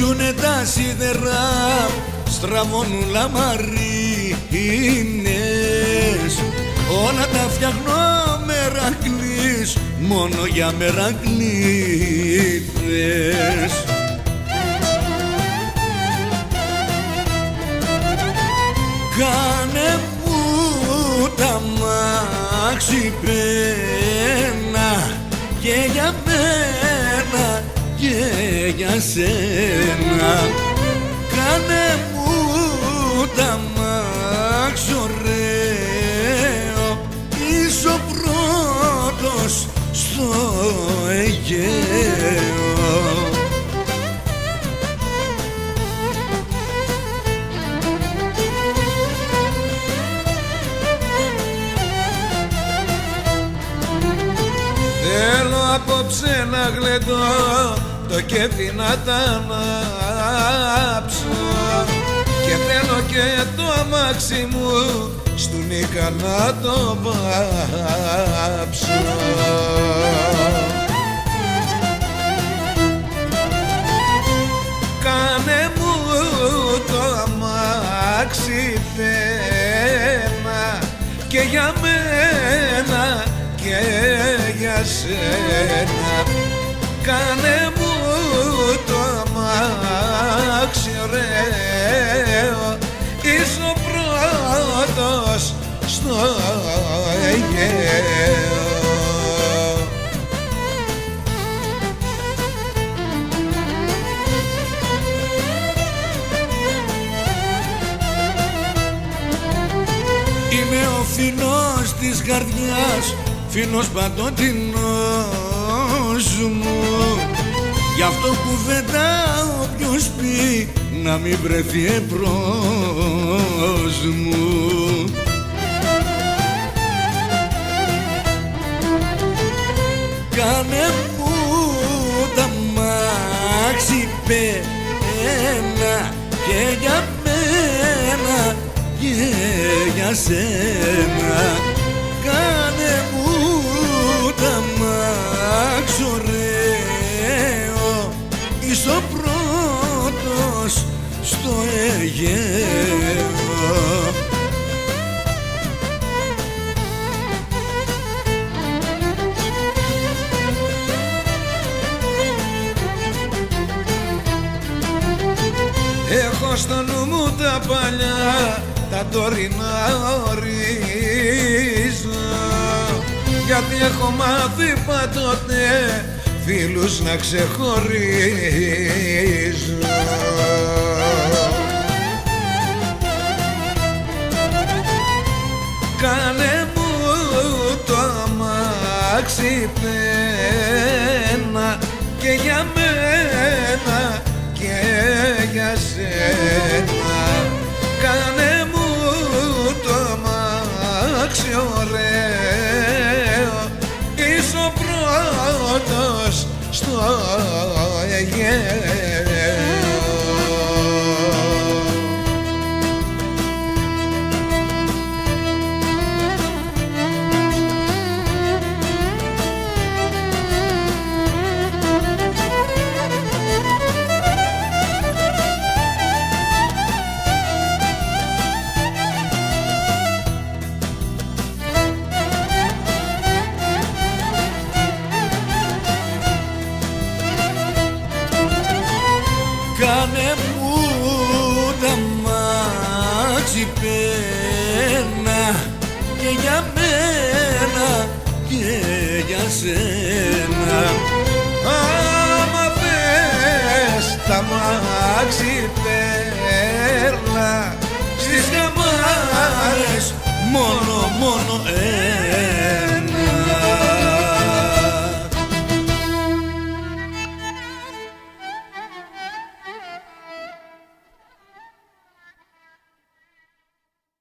Παίζουνε τα σίδερα, στραβώνουν λαμαρίνες, όλα τα φτιάχνω Μερακλής, μόνο για Μερακλείδες. Κάνε μου τα μάξι πένα και για μένα και για σένα. Κάνε μου τα μάξι ωραίο, είσαι ο πρώτος στο Αιγαίο. Θέλω απόψε να γλεντώ το κέφι να τα ανάψω και θέλω και το αμάξι μου στου Νίκα να το βάψω. Κάνε μου το αμάξι πένα και για μένα και για σένα. Κάνε μου το αμάξι ωραίο, είσαι ο πρώτος στο Αιγαίο. Είμαι ο φίλος της καρδιάς, φίλος παντοτινός μου, γι' αυτό κουβεντάω ποιος πει να μην βρεθεί εμπρός μου. Κάνε μου τα μάξι πένα και για μένα και για σένα. Κάνε μου τα μάξι ωραίο, είσαι ο πρώτος στο Αιγαίο. Έχω στο νου μου τα παλιά, τα τωρινά ορίζω, γιατί έχω μάθει πάντοτε φίλους να ξεχωρίζω. Κάνε μου το αμάξι πένα και για μένα και για σένα. Κάνε μου το αμάξι ωραίο, είσαι ο πρώτος στο Αιγαίο. Κάνε μου τα μάξι πένα και για μένα και για σένα. Άμα πες τα μάξι πέρνα στις γαμάρες Μόνο